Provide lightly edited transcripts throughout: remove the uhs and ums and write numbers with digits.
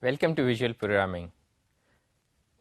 Welcome to Visual Programming.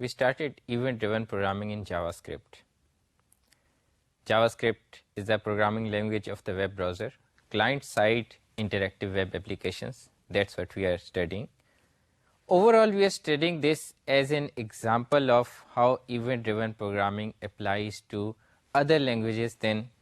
we started event-driven programming in JavaScript. JavaScript is the programming language of the web browser, client-side interactive web applications. That's what we are studying. Overall, we are studying this as an example of how event-driven programming applies to other languages than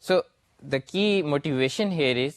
So the key motivation here is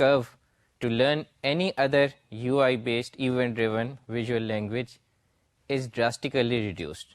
curve to learn any other UI based event driven visual language is drastically reduced.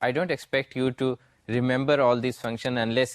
I don't expect you to remember all these functions unless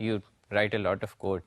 you write a lot of code.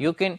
you can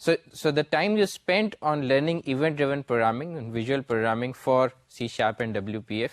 So the time you spent on learning event-driven programming and visual programming for C# and WPF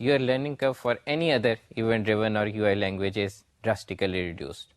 Your learning curve for any other event-driven or UI language is drastically reduced.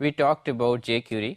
we talked about jQuery.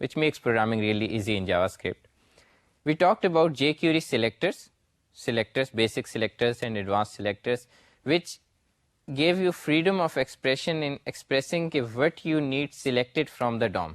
which makes programming really easy in JavaScript. We talked about jQuery selectors, basic selectors and advanced selectors, which gave you freedom of expression in expressing what you need selected from the DOM.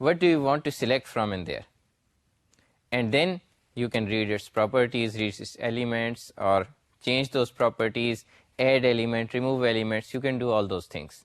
what do you want to select from in there? And then you can read its properties, read its elements, or change those properties, add element, remove elements, you can do all those things.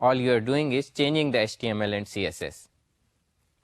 all you are doing is changing the HTML and CSS.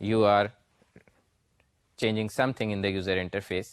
you are changing something in the user interface.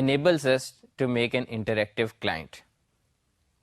enables us to make an interactive client.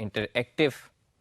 interactive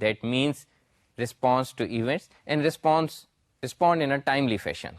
That means response to events and respond in a timely fashion.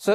So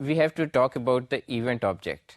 we have to talk about the event object,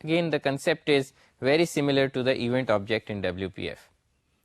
Again the concept is very similar to the event object in WPF,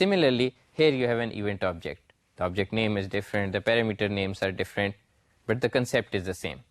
Similarly here you have an event object. The object name is different, the parameter names are different, but the concept is the same.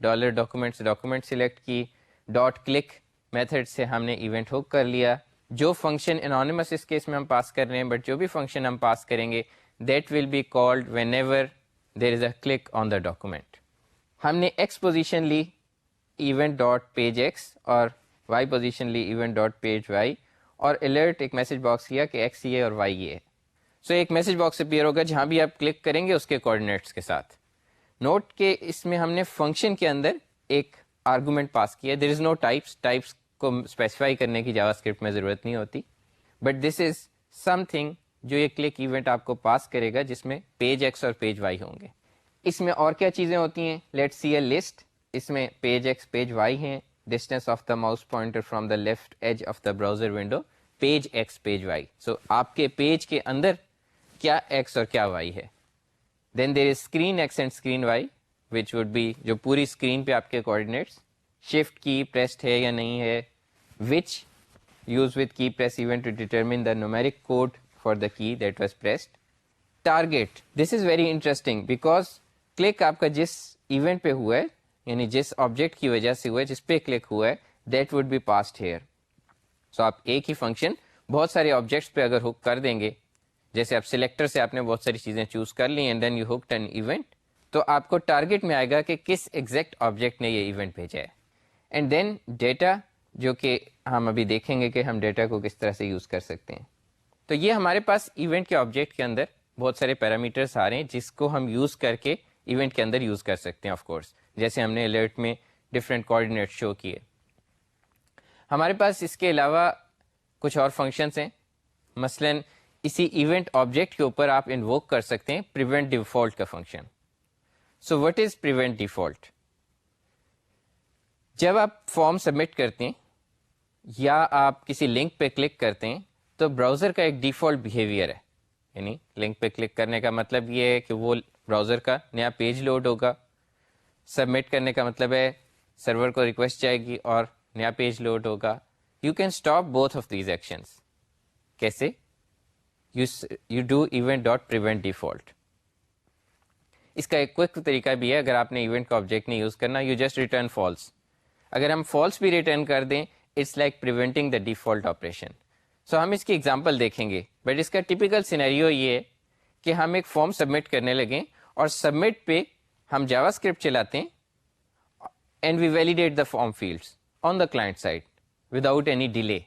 Dollar documents document select کی, dot click method سے ہم نے event hook کر لیا. جو function anonymous اس case میں ہم پاس کر رہے ہیں, بٹ جو بھی فنکشن ہم پاس کریں گے that will be called whenever there is a click on the document. ہم نے ایکس پوزیشن لی ایونٹ ڈاٹ پیج ایکس اور وائی پوزیشن لی ایونٹ ڈاٹ پیج وائی, اور الرٹ ایک میسج باکس کیا کہ ایکس یہ اور وائی یہ ہے. سو ایک میسج باکس اپیئر ہوگا جہاں بھی آپ کلک کریں گے اس کے کوآرڈینیٹس کے ساتھ. نوٹ کہ اس میں ہم نے فنکشن کے اندر ایک آرگومنٹ پاس کیا. دیر از نو ٹائپس کو اسپیسیفائی کرنے کی جاوا اسکرپٹ میں ضرورت نہیں ہوتی, but this is some thing جو یہ کلک ایونٹ آپ کو پاس کرے گا جس میں پیج ایکس اور پیج وائی ہوں گے. اس میں اور کیا چیزیں ہوتی ہیں, لیٹ سی اے لسٹ. اس میں پیج ایکس پیج وائی ہیں, distance of the mouse pointer from the left edge of the browser window, page X page Y. So آپ کے پیج کے اندر کیا ایکس اور کیا وائی ہے. Then there is screen X and screen Y which would be جو پوری screen پہ آپ کے کوآرڈینیٹس. شفٹ کی پریسڈ ہے یا نہیں ہے, which use with key press event to determine the numeric code for the key that was pressed. Target, this is very interesting because click آپ کا جس ایونٹ پہ ہوا ہے, یعنی جس آبجیکٹ کی وجہ سے ہوا ہے, جس پہ کلک ہوا ہے, that would be passed here. So آپ ایک ہی فنکشن بہت سارے آبجیکٹس پہ اگر ہک کر دیں گے, جیسے آپ سلیکٹر سے آپ نے بہت ساری چیزیں چوز کر لی and then you hooked an event, تو آپ کو ٹارگیٹ میں آئے گا کہ کس ایگزیکٹ آبجیکٹ نے یہ ایونٹ بھیجا ہے. اینڈ دین ڈیٹا, جو کہ ہم ابھی دیکھیں گے کہ ہم ڈیٹا کو کس طرح سے یوز کر سکتے ہیں. تو یہ ہمارے پاس ایونٹ کے آبجیکٹ کے اندر بہت سارے پیرامیٹرس آ رہے ہیں جس کو ہم یوز کر کے ایونٹ کے اندر یوز کر سکتے ہیں. آف کورس جیسے ہم نے الرٹ میں ڈفرینٹ کوآرڈینیٹ شو کیے. ہمارے پاس اس کے علاوہ کچھ اور فنکشنس ہیں. مثلا اسی ایونٹ آبجیکٹ کے اوپر آپ انووک کر سکتے ہیں پریونٹ ڈیفالٹ کا function. So what is prevent default? جب آپ فارم سبمٹ کرتے ہیں یا آپ کسی لنک پہ کلک کرتے ہیں تو براؤزر کا ایک ڈیفالٹ بیہیویئر ہے. یعنی لنک پہ کلک کرنے کا مطلب یہ ہے کہ وہ براؤزر کا نیا پیج لوڈ ہوگا. سبمٹ کرنے کا مطلب ہے سرور کو ریکویسٹ جائے گی اور نیا پیج لوڈ ہوگا. You can stop both of these actions. کیسے؟ You do event dot prevent default. اس کا ایک کوئک طریقہ بھی ہے. اگر آپ نے ایونٹ کا آبجیکٹ نہیں یوز کرنا, یو جسٹ ریٹرن فالس. اگر ہم فالس بھی ریٹرن کر دیں, it's like preventing the default operation. So ہم اس کی ایگزامپل دیکھیں گے, بٹ اس کا ٹپیکل سینیریو یہ ہے کہ ہم ایک فارم سبمٹ کرنے لگیں اور سبمٹ پہ ہم جاوا اسکرپٹ چلاتے ہیں and we validate the form fields on the client side without any delay.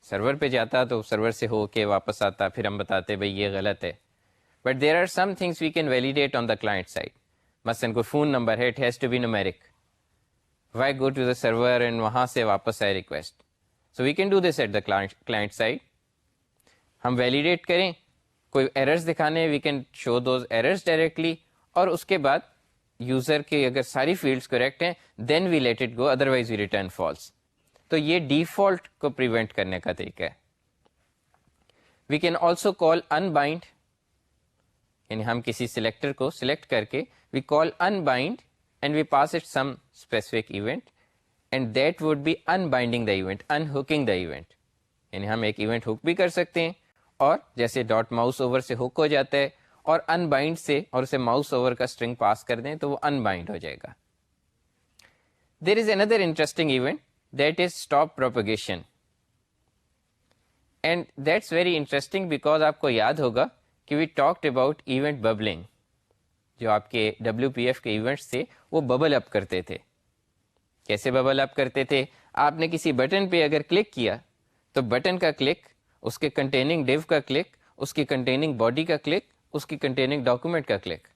Server پہ جاتا تو سرور سے ہو کے واپس آتا, پھر ہم بتاتے بھائی یہ غلط ہے. But there are some things we can validate on the client side. مثلاً کوئی فون نمبر ہے, it has to be numeric. Why go to the server and وہاں سے واپس آئے request. So we can do this at the client side. ہم validate کریں, کوئی ایررز دکھانے, we can show those errors directly, اور اس کے بعد یوزر کے اگر ساری فیلڈس کریکٹ ہیں then we let it go, otherwise we return false. تو یہ ڈیفالٹ کو پریونٹ کرنے کا طریقہ ہے. We can also call unbind, یعنی ہم کسی سلیکٹر کو سلیکٹ کر کے we call unbind and we pass it some specific event and that would be unbinding the event, unhooking the event. یعنی ہم ایک event hook بھی کر سکتے ہیں, اور جیسے ڈاٹ ماؤس اوور سے ہک ہو جاتا ہے اور ان بائنڈ سے اور اسے ماؤس اوور کا اسٹرنگ پاس کر دیں تو وہ ان بائنڈ ہو جائے گا. There is another interesting event that is stop propagation, and that's very interesting because آپ کو یاد ہوگا کہ we talked about event bubbling. جو آپ کے WPF کے ایونٹس تھے وہ ببل اپ کرتے تھے. کیسے ببل اپ کرتے تھے؟ آپ نے کسی بٹن پہ اگر کلک کیا تو بٹن کا کلک, اس کے کنٹیننگ ڈیو کا کلک, اس کی کنٹیننگ باڈی کا کلک, اس کی کنٹیننگ ڈاکومنٹ کا کلک,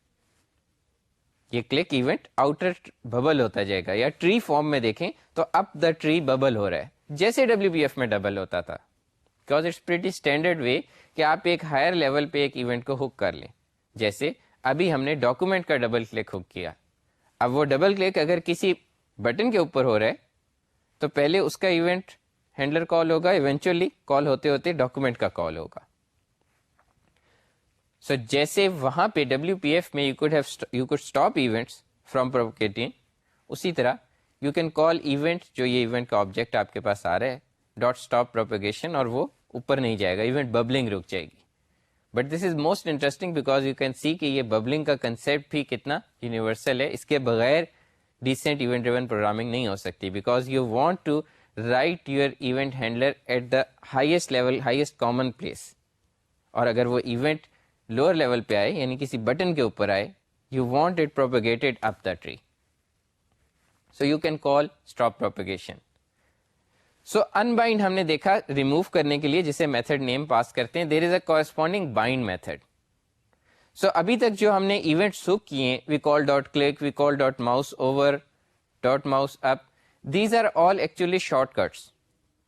یہ کلک ایونٹ آؤٹر ببل ہوتا جائے گا. یا ٹری فارم میں دیکھیں تو اپ دا ٹری ببل ہو رہا ہے, جیسے WPF میں ڈبل ہوتا تھا. Because it's pretty standard way کہ آپ ایک ہائر لیول پہ ایک ایونٹ کو ہک کر لیں. جیسے ابھی ہم نے ڈاکومنٹ کا ڈبل کلک ہک کیا. اب وہ ڈبل کلک اگر کسی بٹن کے اوپر ہو رہا ہے تو پہلے اس کا ایونٹ ہینڈلر کال ہوگا, ایونچولی کال ہوتے ہوتے ڈاکومنٹ کا کال ہوگا. سو جیسے وہاں پہ WPF میں you could stop events from propagating, اسی طرح یو کین کال ایونٹ, جو یہ ایونٹ کا آبجیکٹ آپ کے پاس آ رہا ہے, ڈاٹ اسٹاپ پروپیگیشن, اور وہ اوپر نہیں جائے گا, ایونٹ ببلنگ رک جائے گی. But this is most interesting because you can see کہ یہ ببلنگ کا کنسیپٹ بھی کتنا یونیورسل ہے. اس کے بغیر decent event driven programming نہیں ہو سکتی, because you want to write your event handler at the highest level, highest common place. اور اگر وہ ایونٹ لوور لیول پہ آئے یعنی کسی بٹن کے اوپر آئے, you want it propagated up the tree. So you can call stop propagation. So unbind ہم نے دیکھا ریموو کرنے کے لیے جسے میتھڈ نیم پاس کرتے ہیں. there is a corresponding bind method. So ابھی تک جو ہم نے ایونٹ سوک کیے, we call dot click, we call dot mouse over, dot mouse up, these are all actually shortcuts.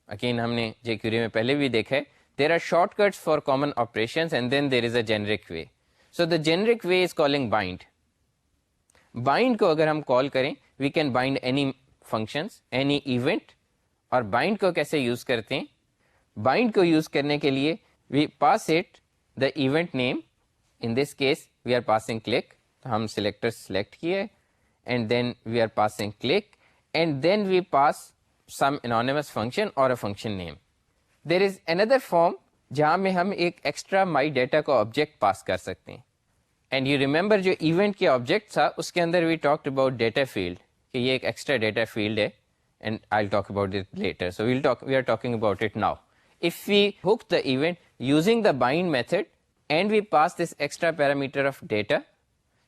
Again ہم نے jQuery میں پہلے بھی دیکھا ہے, there are shortcuts for common operations and then there is a generic way. So the generic way is calling bind. bind کو اگر ہم کال کریں, we can bind any functions, any event. اور bind کو کیسے یوز کرتے ہیں؟ bind کو یوز کرنے کے لیے we pass it the event name. In this case we are passing click, تو ہم selector select کیے and then we are passing click and then we pass some anonymous function or a function name. There is another form جہاں میں ہم ایک extra my data کو object pass کر سکتے ہیں. اینڈ یو ریمبر جو ایونٹ کے آبجیکٹ تھا اس کے اندر we talked about data field کہ یہ ایک ایکسٹرا ڈیٹا فیلڈ ہے, and I talk about it later. So we are talking about it now. If we hook the event using the bind method and we pass this extra parameter of data,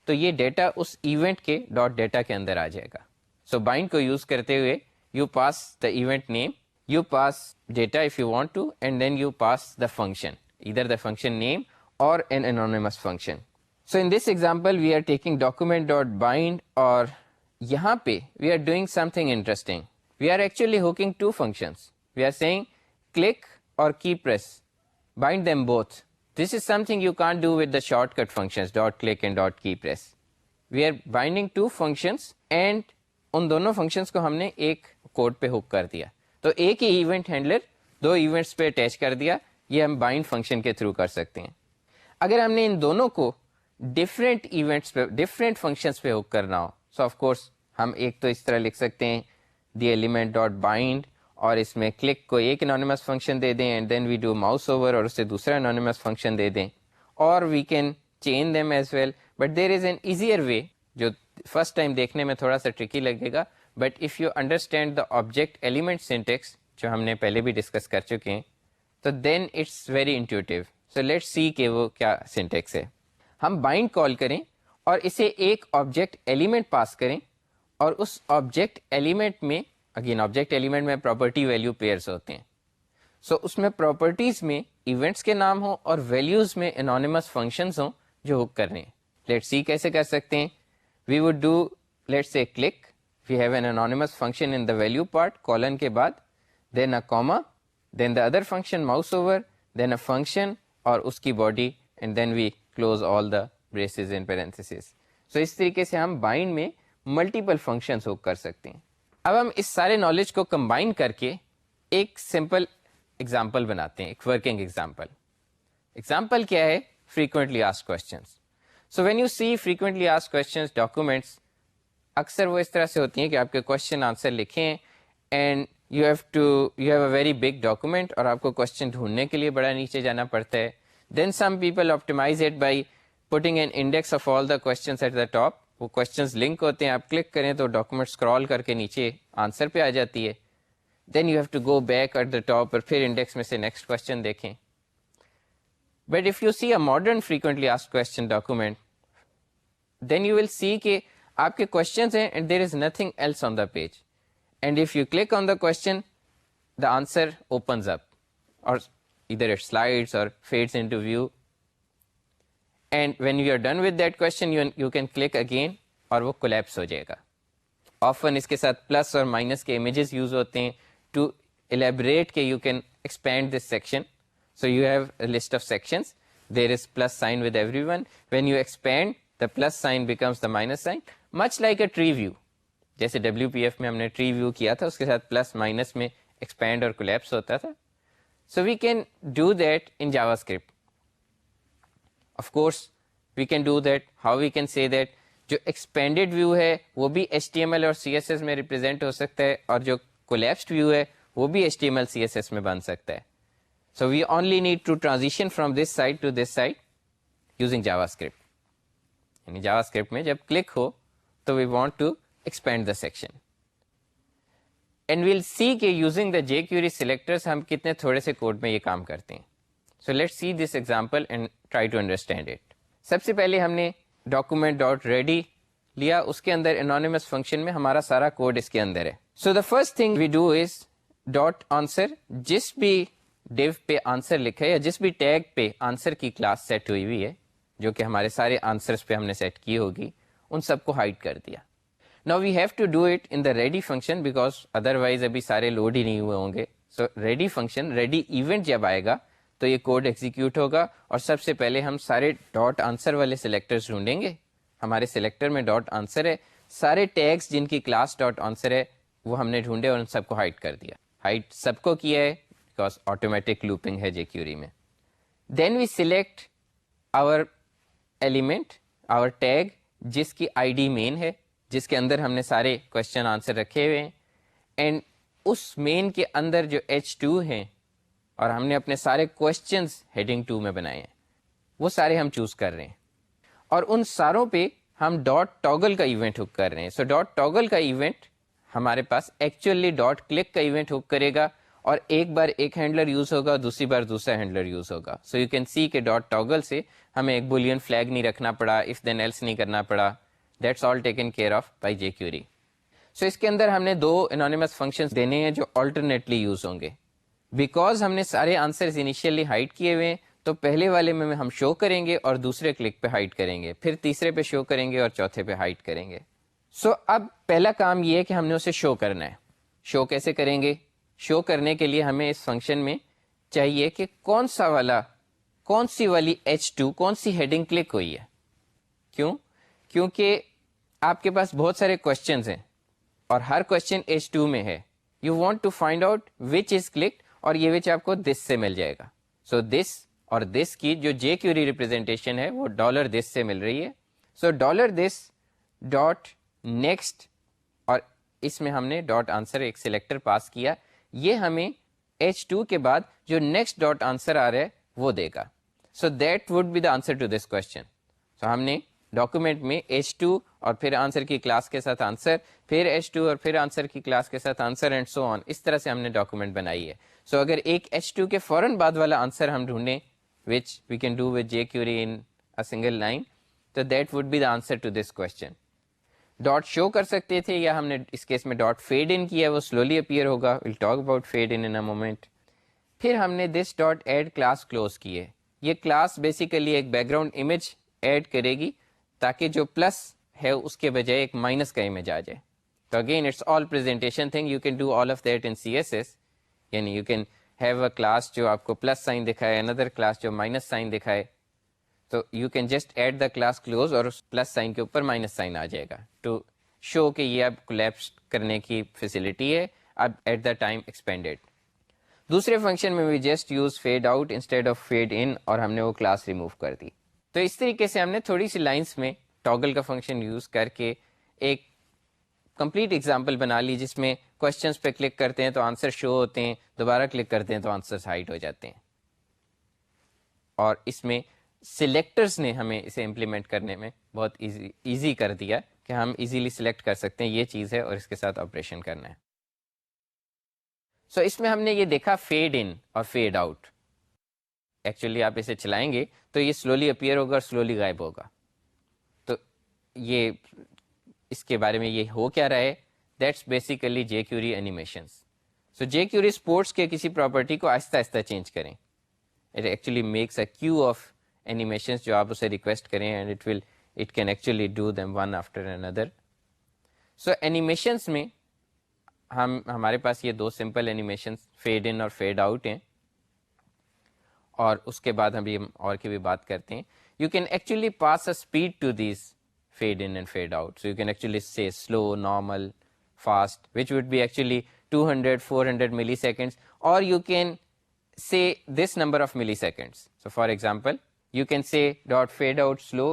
تو یہ data اس event کے dot data کے اندر آ جائے گا. سو bind کو use کرتے ہوئے you pass the event name, you pass data if you want to, and then you pass the function, either the function name or an anonymous function. So in this example we are taking document.bind, اور یہاں پہ we are doing something interesting. We are actually hooking two functions. We are saying click or key press, bind them both. This is something you can't do with the shortcut functions .click and .key press. We are binding two functions and ان دونوں functions کو ہم نے ایک code پہ ہوک کر دیا. تو ایک ہی ایونٹ ہینڈلر دو ایونٹس پہ اٹیچ کر دیا, یہ ہم بائنڈ فنکشن کے تھرو کر سکتے ہیں. اگر ہم نے ان دونوں کو ڈفرینٹ ایونٹس پہ ڈفرینٹ فنکشنس پہ ہوک کرنا ہو, سو آف کورس ہم ایک تو اس طرح لکھ سکتے ہیں دی ایلیمنٹ ڈاٹ بائنڈ, اور اس میں کلک کو ایک انانیمس فنکشن دے دیں and then we do mouseover اور اسے دوسرا انانیمس فنکشن دے دیں, اور we can chain them as well. But there is an easier way جو فرسٹ ٹائم دیکھنے میں تھوڑا سا ٹرکی لگے گا, but if you understand the object element syntax جو ہم نے پہلے بھی ڈسکس کر چکے ہیں, تو then it's very intuitive. So let's see کہ وہ کیا سینٹیکس ہے. ہم بائنڈ کال کریں اور اسے ایک آبجیکٹ ایلیمنٹ پاس کریں, اور اس آبجیکٹ ایلیمنٹ میں اگین آبجیکٹ ایلیمنٹ میں پراپرٹی ویلیو پیئرس ہوتے ہیں. سو اس میں پراپرٹیز میں ایونٹس کے نام ہوں اور ویلیوز میں انانیمس فنکشنز ہوں جو ہک کرنے ہیں. لیٹس سی کیسے کر سکتے ہیں. We would do let's say click, we have an anonymous function in the value part, colon کے بعد then a comma, then the other function mouse over, then a function اور اس کی body, and then we close all the braces and parentheses. So اس طریقے سے ہم bind میں multiple functions ہوک کر سکتے ہیں. اب ہم اس سارے نالج کو کمبائن کر کے ایک سمپل ایگزامپل بناتے ہیں, ایک ورکنگ ایگزامپل. ایگزامپل کیا ہے؟ frequently asked questions. So when you see frequently asked questions documents, اکثر وہ اس طرح سے ہوتی ہیں کہ آپ کے کوشچن آنسر لکھیں and you have a very big document, اور آپ کو کوشچن ڈھونڈنے کے لیے بڑا نیچے جانا پڑتا ہے. Then some people optimise it by putting an index of all the questions at the top. وہ کوشچنس لنک ہوتے ہیں, آپ کلک کریں تو ڈاکومنٹ اسکرال کر کے نیچے آنسر پہ آ جاتی ہے. Then you have to go back at the top اور پھر انڈیکس میں سے نیکسٹ کوشچن دیکھیں. But if you see a modern frequently asked question document, then you will see کہ آپ کے کوشچنس ہیں and there is nothing else on the page, and if you click on the question the answer opens up, اور ادھر it slides اور fades into view, and when you are done with that question you can click again اور وہ collapse ہو جائے گا. Often اس کے ساتھ plus اور minus کے امیجز یوز ہوتے ہیں ٹو ایلیبریٹ کہ you can expand this section. So you have a list of sections, there is plus sign with every one. When you expand the plus sign becomes the minus sign, much like a tree view. جیسے WPF میں ہم نے tree view کیا تھا, اس کے ساتھ plus minus میں expand اور collapse ہوتا تھا. So we can do that in JavaScript. Of course, we can do that. How we can say that جو expanded view ہے وہ بھی HTML اور CSS میں represent ہو سکتا ہے, اور جو collapsed view ہے وہ بھی HTML CSS میں بن سکتا ہے. So we only need to transition from this side to this side using JavaScript. یعنی جاوا اسکرپٹ میں جب کلک ہو تو we want to expand the section. And we'll see کہ using the jQuery selectors ہم کتنے تھوڑے سے کوڈ میں یہ کام کرتے ہیں. So let's see this example and try to understand it. سب سے پہلے ہم نے document.ready لیا, اس کے اندر anonymous function میں ہمارا سارا کوڈ اس کے اندر ہے. So the first thing we do is dot answer, جس بھی div پہ آنسر لکھا ہے یا جس بھی ٹیگ پہ آنسر کی کلاس سیٹ ہوئی ہوئی ہے جو کہ ہمارے سارے آنسرس پہ ہم نے سیٹ کی ہوگی, ان سب کو ہائڈ کر دیا. Now we have to do it in the ready function because otherwise ابھی سارے لوڈ ہی نہیں ہوئے ہوں گے. So ready function, ready event جب آئے گا تو یہ کوڈ ایگزیکیوٹ ہوگا اور سب سے پہلے ہم سارے ڈاٹ آنسر والے سلیکٹرز ڈھونڈیں گے. ہمارے سلیکٹر میں ڈاٹ آنسر ہے, سارے ٹیگس جن کی کلاس ڈاٹ آنسر ہے وہ ہم نے ڈھونڈے اور ان سب کو ہائڈ کر دیا. ہائڈ سب کو کیا ہے بیکاز آٹومیٹک لوپنگ ہے jQuery میں. Then we select our element, our tag جس کی آئی ڈی مین ہے, جس کے اندر ہم نے سارے کوشچن آنسر رکھے ہوئے ہیں, اینڈ اس مین کے اندر جو H2 ہیں اور ہم نے اپنے سارے کوشچنز ہیڈنگ 2 میں بنائے ہیں وہ سارے ہم چوز کر رہے ہیں اور ان ساروں پہ ہم ڈاٹ ٹاگل کا ایونٹ ہک کر رہے ہیں. سو ڈاٹ ٹاگل کا ایونٹ ہمارے پاس ایکچولی ڈاٹ کلک کا ایونٹ ہک کرے گا اور ایک بار ایک ہینڈلر یوز ہوگا, دوسری بار دوسرا ہینڈلر یوز ہوگا. سو یو کین سی کہ ڈاٹ ٹاگل سے ہمیں ایک بولین فلیگ نہیں رکھنا پڑا, اف دین ایلس نہیں کرنا پڑا. That's all taken care of by jQuery. سو اس کے اندر ہم نے 2 انانیمس فنکشنز دینے ہیں جو آلٹرنیٹلی یوز ہوں گے. بیکاز ہم نے سارے آنسرز انیشیلی ہائڈ کیے ہوئے ہیں تو پہلے والے میں ہم شو کریں گے اور دوسرے کلک پہ ہائڈ کریں گے, پھر تیسرے پہ شو کریں گے اور چوتھے پہ ہائڈ کریں گے. سو اب پہلا کام یہ ہے کہ ہم نے اسے شو کرنا ہے. شو کیسے کریں گے؟ شو کرنے کے لیے ہمیں اس فنکشن میں چاہیے کہ کون سی والی H2 کون سی ہیڈنگ کلک ہوئی ہے. کیونکہ آپ کے پاس بہت سارے کوشچنز ہیں اور ہر کوشچن H2 میں ہے. You want to find out which is clicked اور یہ وچ آپ کو دس سے مل جائے گا. سو دس اور دس کی جو jQuery ریپرزینٹیشن ہے وہ $this سے مل رہی ہے. سو $this ڈاٹ نیکسٹ اور اس میں ہم نے ڈاٹ آنسر ایک سلیکٹر پاس کیا, یہ ہمیں H2 کے بعد جو نیکسٹ ڈاٹ آنسر آ رہا ہے وہ دے گا. So that would be the answer to this question. So ہم نے ڈاکومنٹ میں H2 اور پھر آنسر کی کلاس کے ساتھ آنسر, پھر H2 اور پھر آنسر کی کلاس کے ساتھ آنسر اینڈ سو آن, اس طرح سے ہم نے ڈاکومنٹ بنائی ہے. سو اگر ایک H2 کے فوراً بعد والا آنسر ہم ڈھونڈیں which we can do with jQuery in a single line, تو that would be the answer to this question. Dot show کر سکتے تھے یا ہم نے اس کیس میں ڈاٹ فیڈ ان کیا, وہ سلولی اپیئر ہوگا. we'll talk about fade in a moment. پھر ہم نے this dot add class close کی ہے. یہ کلاس بیسیکلی ایک بیک گراؤنڈ امیج ایڈ کرے گی تاکہ جو پلس ہے اس کے بجائے ایک مائنس کا امیج آ جائے. تو again it's all presentation thing, you can do all of that in CSS. یعنی you can have a class جو آپ کو پلس سائن دکھائے, اندر کلاس جو مائنس سائن دکھائے, تو you can just add the class close اور اس پلس سائن کے اوپر مائنس سائن آ جائے گا ٹو شو کہ یہ اب کولیپس کرنے کی فیسلٹی ہے اب ایٹ دا ٹائم ایکسپینڈیڈ. دوسرے فنکشن میں we just use fade out instead of fade in اور ہم نے وہ کلاس ریموو کر دی. تو اس طریقے سے ہم نے تھوڑی سی لائنس میں ٹاگل کا فنکشن یوز کر کے ایک کمپلیٹ ایگزامپل بنا لی جس میں کوشچنس پہ کلک کرتے ہیں تو آنسر شو ہوتے ہیں, دوبارہ کلک کرتے ہیں تو آنسر ہائڈ ہو جاتے ہیں. اور اس میں سلیکٹرز نے ہمیں اسے امپلیمنٹ کرنے میں بہت ایزی کر دیا کہ ہم ایزیلی سلیکٹ کر سکتے ہیں یہ چیز ہے اور اس کے ساتھ آپریشن کرنا ہے. سو اس میں ہم نے یہ دیکھا فیڈ ان اور فیڈ آؤٹ. ایکچولی آپ اسے چلائیں گے تو یہ سلولی اپیئر ہوگا اور سلولی غائب ہوگا. تو یہ اس کے بارے میں یہ ہو کیا رہا ہے, that's basically jQuery animations. So jQuery supports کے کسی پراپرٹی کو آہستہ آہستہ چینج کریں. It actually makes a queue of animations جو آپ اسے ریکویسٹ کریں and it can actually do them one after another. So animations میں ہمارے پاس یہ 2 سمپل اینیمیشنس فیڈ ان اور فیڈ آؤٹ ہیں اور اس کے بعد ہم اور کی بھی بات کرتے ہیں. You can actually pass a speed to these fade in and fade out. So you can actually say slow, normal, fast, which would be actually 200, 400 milliseconds, or you can say this number of milliseconds. So for example, you can say dot fade out slow,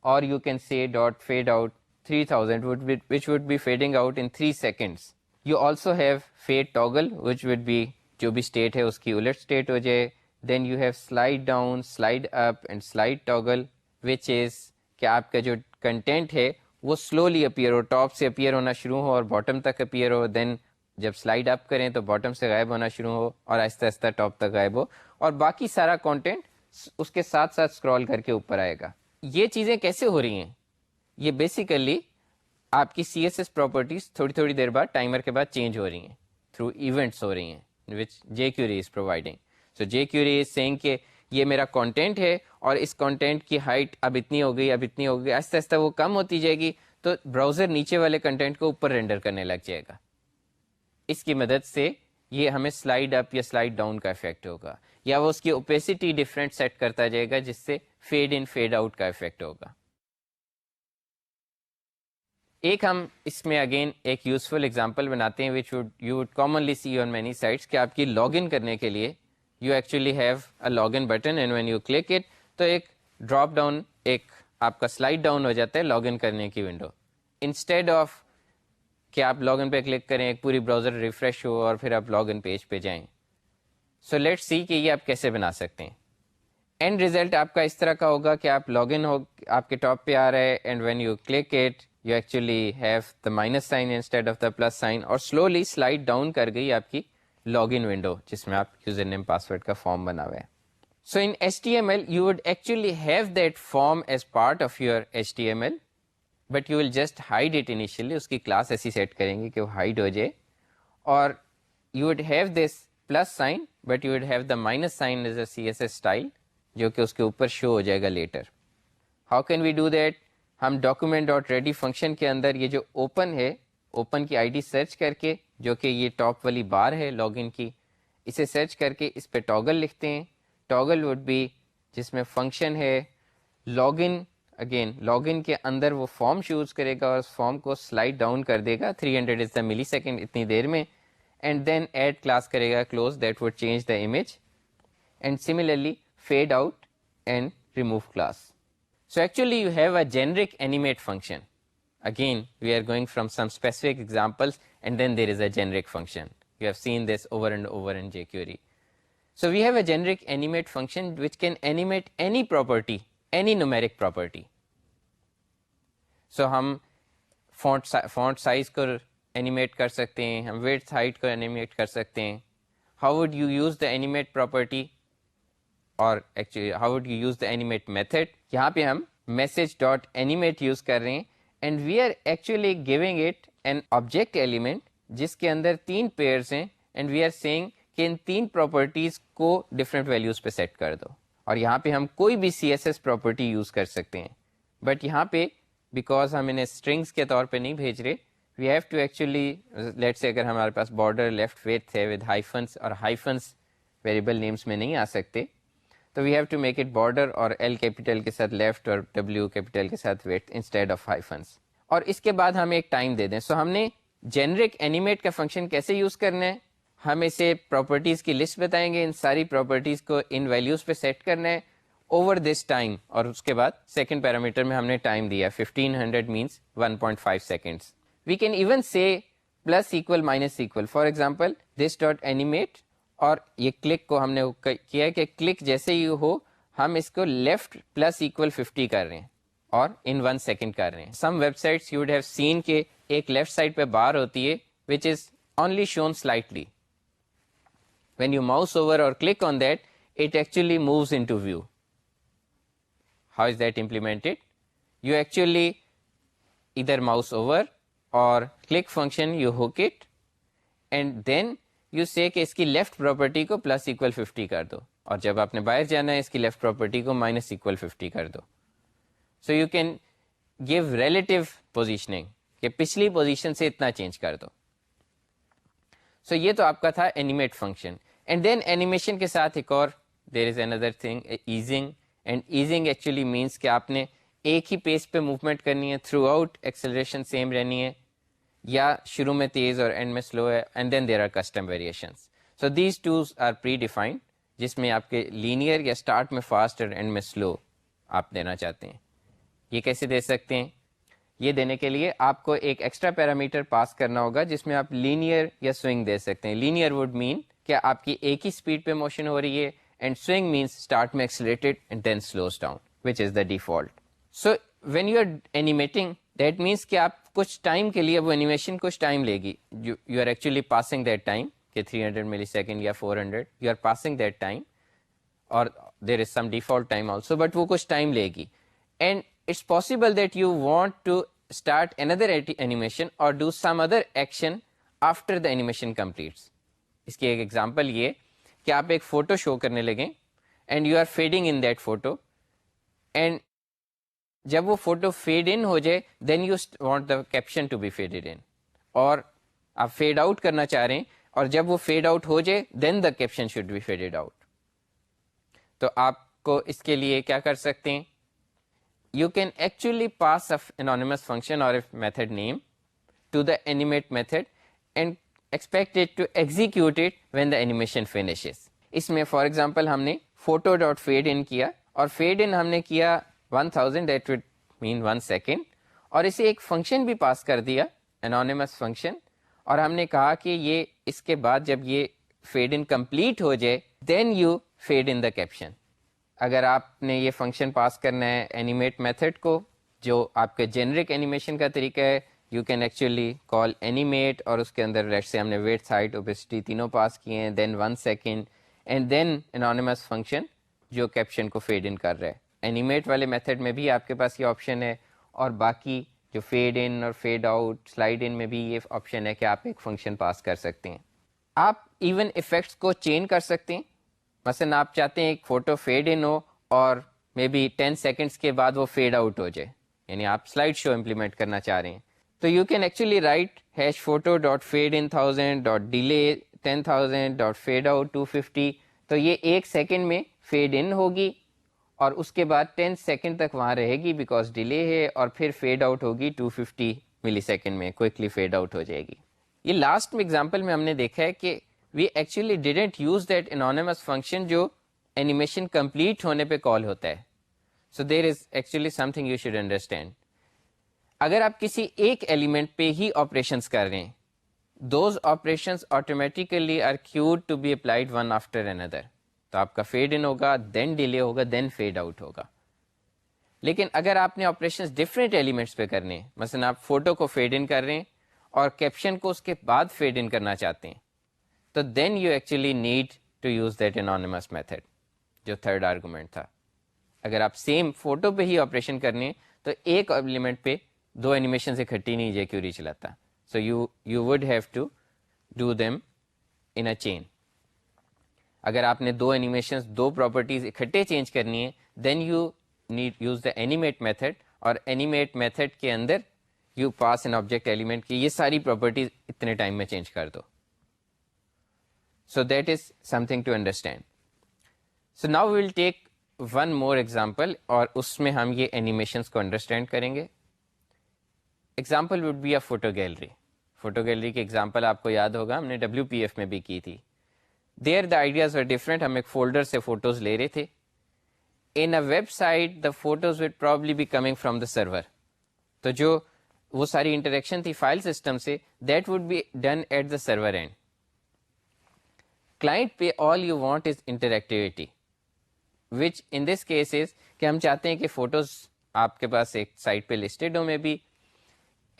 or you can say dot fade out 3000, which would be fading out in 3 seconds. You also have fade toggle, which would be جو بھی state ہے اس کی الٹ state ہو جائے. Then you have slide down, slide up and slide toggle, which is کہ آپ کا جو کنٹینٹ ہے وہ سلولی اپیئر ہو, ٹاپ سے اپیئر ہونا شروع ہو اور باٹم تک اپیئر ہو, دین جب سلائڈ اپ کریں تو باٹم سے غائب ہونا شروع ہو اور آہستہ آہستہ ٹاپ تک غائب ہو, اور باقی سارا کانٹینٹ اس کے ساتھ ساتھ اسکرول کر کے اوپر آئے گا. یہ چیزیں کیسے ہو رہی ہیں؟ یہ بیسیکلی آپ کی سی ایس ایس پراپرٹیز تھوڑی تھوڑی دیر بعد ٹائمر کے بعد چینج ہو رہی ہیں, تھرو ایونٹس ہو رہی ہیں which jQuery is providing. So jQuery is seeing کہ یہ میرا کانٹینٹ ہے اور اس کانٹینٹ کی ہائٹ اب اتنی ہو گئی, اب اتنی ہو گئی, آہستہ آہستہ وہ کم ہوتی جائے گی, تو براؤزر نیچے والے کنٹینٹ کو اوپر رینڈر کرنے لگ جائے گا. اس کی مدد سے یہ ہمیں سلائڈ اپ یا سلائڈ ڈاؤن کا افیکٹ ہوگا, یا وہ اس کی اوپیسٹی ڈفرینٹ سیٹ کرتا جائے گا جس سے فیڈ ان فیڈ آؤٹ کا افیکٹ ہوگا. ایک ہم اس میں اگین ایک یوزفل ایگزامپل بناتے ہیں which you would commonly see on many sites, کہ آپ کی لاگ ان کرنے کے لیے you actually have a log in button and when you click it تو ایک ڈراپ ڈاؤن, ایک آپ کا سلائڈ ڈاؤن ہو جاتا ہے لاگ ان کرنے کی ونڈو. انسٹیڈ آف کہ آپ لاگ ان پہ کلک کریں, ایک پوری براؤزر ریفریش ہو اور پھر آپ لاگ ان پیج پہ جائیں. سو لیٹ سی کہ یہ آپ کیسے بنا سکتے ہیں. اینڈ ریزلٹ آپ کا اس طرح کا ہوگا کہ آپ لاگ ان ہو, آپ کے ٹاپ پہ آ رہا ہے, and when you click it you actually have the minus sign instead of the plus sign, اور slowly slide down کر گئی آپ کی لاگ ان ونڈو جس میں آپ یوزر نیم پاسورڈ کا فارم بنا ہوا ہے. So in HTML you would actually have that form as part of your HTML, but you will just hide it initially. اس کی کلاس ایسی سیٹ کریں گے کہ وہ ہائڈ ہو جائے, اور you would have this plus sign but you would have the minus sign as a CSS style جو کہ اس کے اوپر شو ہو جائے گا later. How can we do that? ہم ڈاکومنٹ ڈاٹ ریڈی فنکشن کے اندر یہ جو اوپن ہے, اوپن کی آئی ڈی سرچ کر کے, جو کہ یہ ٹاپ والی بار ہے لاگ ان کی, اسے سرچ کر کے اس پہ ٹاگل لکھتے ہیں. ٹاگل وڈ بی جس میں فنکشن ہے log in, again log in کے اندر وہ فارم چوز کرے گا اور اس فارم کو سلائڈ ڈاؤن کر دے گا 300 از دا ملی سیکنڈ اتنی دیر میں, اینڈ دین ایڈ کلاس کرے گا close that would change the image, and similarly fade out and remove class. So actually you have a generic animate function. Again, we are going from some specific examples and then there is a generic function. You have seen this over and over in jQuery. So we have a generic animate function which can animate any property, any numeric property. So ہم font size کو animate کر سکتے ہیں, ہم width height کو animate کر سکتے ہیں. How would you use the animate property? اور actually how would you use the animate method. یہاں پہ ہم میسج ڈاٹ اینیمیٹ یوز کر رہے ہیں, and we are actually giving it an object element جس کے اندر 3 پیئرس ہیں, اینڈ وی آر سیئنگ کہ ان 3 پراپرٹیز کو ڈفرینٹ ویلیوز پہ سیٹ کر دو. اور یہاں پہ ہم کوئی بھی C S S property use کر سکتے ہیں, بٹ یہاں پہ بیکاز ہم انہیں اسٹرنگس کے طور پہ نہیں بھیج رہے, we have to actually let say اگر ہمارے پاس بارڈر لیفٹ ویتھ ہے ود ہائفنس, اور ہائفنس ویریبل نیمس میں نہیں آ سکتے, تو we have to make it border اور ایل کیپیٹل کے ساتھ لیفٹ اور ڈبلیو کیپیٹل کے ساتھ ویٹ انسٹیڈ آف ہائفنس. اور اس کے بعد ہمیں ایک ٹائم دے دیں. سو ہم نے جنرک اینیمیٹ کا فنکشن کیسے یوز کرنا ہے, ہم اسے پراپرٹیز کی لسٹ بتائیں گے, ان ساری پراپرٹیز کو ان ویلیوز پہ سیٹ کرنا ہے اوور دس ٹائم, اور اس کے بعد سیکنڈ پیرامیٹر میں ہم نے ٹائم دیا 1500 means 1.5 seconds. We can even say plus equal minus equal, for example this dot animate, اور یہ کلک کو ہم نے کیا کہ کلک جیسے ہی ہو ہم اس کو لیفٹ پلس ایکول 50 کر رہے ہیں اور ان 1 سیکنڈ کر رہے ہیں. Some web sites you would have seen کہ ایک لیفٹ سائڈ پہ بار ہوتی ہے وچ is only shown slightly. When you mouse over اور click on that it actually moves in to view. How is that implemented? You actually ادھر mouse over اور click function you ہوک it, and then you سے کہ اس کی left property کو plus equal 50 کر دو, اور جب آپ نے باہر جانا ہے اس کی لیفٹ پراپرٹی کو مائنس ایکول 50 کر دو. So you can give relative positioning کہ پچھلی پوزیشن سے اتنا چینج کر دو. سو یہ تو آپ کا تھا animate function. And then animation کے ساتھ ایک اور there is another thing easing, and easing actually means کہ آپ نے ایک ہی پیس پہ موومنٹ کرنی ہے, تھرو آؤٹ ایکسلریشن سیم رہنی ہے, یا شروع میں تیز اور اینڈ میں سلو ہے, and then there are custom variations. So these twos are predefined, جس میں آپ کے لینئر یا اسٹارٹ میں فاسٹ اور اینڈ میں سلو آپ دینا چاہتے ہیں. یہ کیسے دے سکتے ہیں؟ یہ دینے کے لیے آپ کو ایک ایکسٹرا پیرامیٹر پاس کرنا ہوگا جس میں آپ لینئر یا سوئنگ دے سکتے ہیں. لینئر وڈ مین کہ آپ کی ایک ہی اسپیڈ پہ موشن ہو رہی ہے, اینڈ سوئنگ مینس اسٹارٹ میں accelerated and then slows down which is the default. So when you are animating that means کہ آپ کچھ ٹائم کے لیے وہ اینیمیشن کچھ ٹائم لے گی. You are actually passing that time کہ 300 ملی سیکنڈ یا 400, you are passing that time, اور there is some default time also, but وہ کچھ ٹائم لے گی. And it's possible that you want to start another animation or do some other action after the animation completes. اس کی ایک example یہ کہ آپ ایک فوٹو شو کرنے لگیں and you are fading in that photo, and جب وہ فوٹو فیڈ ان ہو جائے then you want the caption to be faded in, اور آپ فیڈ آؤٹ کرنا چاہ رہے ہیں, اور جب وہ فیڈ آؤٹ ہو جائے then the caption should be faded out. تو آپ کو اس کے لیے کیا کر سکتے ہیں, you can actually pass anonymous function or a method name to the animate method and expect it to execute it when the animation finishes. اس میں فار ایگزامپل ہم نے photo.fade in کیا, اور فیڈ ان ہم نے کیا 1000, that would mean 1 second, اور اسے ایک فنکشن بھی پاس کر دیا anonymous function, اور ہم نے کہا کہ یہ اس کے بعد جب یہ فیڈ ان کمپلیٹ ہو جائے then you fade in the caption. اگر آپ نے یہ فنکشن پاس کرنا ہے اینیمیٹ میتھڈ کو, جو آپ کے جنرک اینیمیشن کا طریقہ ہے, you can actually call animate, اور اس کے اندر لیٹس سے ہم نے ویٹ, ہائٹ, اوپیسٹی تینوں پاس کیے ہیں, then 1 second, and then anonymous function جو کیپشن کو فیڈ ان کر رہا ہے. اینیمیٹ والے میتھڈ میں بھی آپ کے پاس یہ آپشن ہے, اور باقی جو فیڈ ان اور فیڈ آؤٹ, سلائڈ ان میں بھی یہ آپشن ہے کہ آپ ایک فنکشن پاس کر سکتے ہیں. آپ ایون افیکٹس کو چینج کر سکتے ہیں. مثلا آپ چاہتے ہیں ایک فوٹو فیڈ ان ہو اور مے بی 10 seconds کے بعد وہ فیڈ آؤٹ ہو جائے, یعنی آپ سلائڈ شو امپلیمنٹ کرنا چاہ رہے ہیں, تو you can actually write #photo.fade_in1000.delay 10,000.fadeout250. تو یہ 1 second میں فیڈ ان ہوگی, اور اس کے بعد 10 second تک وہاں رہے گی بیکاز ڈیلے ہے, اور پھر فیڈ آؤٹ ہوگی 250 ملی سیکنڈ میں, کوئکلی فیڈ آؤٹ ہو جائے گی. یہ لاسٹ ایگزامپل میں ہم نے دیکھا ہے کہ we actually didn't use that anonymous function جو اینیمیشن کمپلیٹ ہونے پہ کال ہوتا ہے. So there is actually something you should understand. اگر آپ کسی ایک ایلیمنٹ پہ ہی آپریشنس کر رہے ہیں, those operations automatically are queued to be applied one after another. تو آپ کا فیڈ ان ہوگا, دین ڈیلے ہوگا, دین فیڈ آؤٹ ہوگا. لیکن اگر آپ نے آپریشنس ڈفرینٹ ایلیمنٹس پہ کرنے ہیں, مثلا آپ فوٹو کو فیڈ ان کر رہے ہیں اور کیپشن کو اس کے بعد فیڈ ان کرنا چاہتے ہیں, تو then you actually need to use that anonymous method جو تھرڈ آرگومنٹ تھا. اگر آپ سیم فوٹو پہ ہی آپریشن کرنے ہیں تو ایک ایلیمنٹ پہ دو اینیمیشن اکٹھی نہیں جے کیوری چلاتا. So you would have to do them in a chain. اگر آپ نے دو اینیمیشنز, دو پراپرٹیز اکٹھے چینج کرنی ہے, then you need use the animate method, اور اینیمیٹ میتھڈ کے اندر you pass an object element کی یہ ساری پراپرٹیز اتنے ٹائم میں چینج کر دو. So that is something to understand. So now we will take one more example, اور اس میں ہم یہ اینیمیشنس کو انڈرسٹینڈ کریں گے. Example would be a photo gallery. Photo gallery کی ایگزامپل آپ کو یاد ہوگا, ہم نے WPF میں بھی کی تھی. There the ideas are different. ہم ایک فولڈر سے فوٹوز لے رہے تھے. In a website the photos would probably be coming from the server. تو جو وہ ساری انٹریکشن تھی فائل سسٹم سے, that would be done at the server end. Client پہ all you want is interactivity, which in this case is کہ ہم چاہتے ہیں کہ فوٹوز آپ کے پاس ایک سائٹ پہ لسٹڈ ہوں مے بی,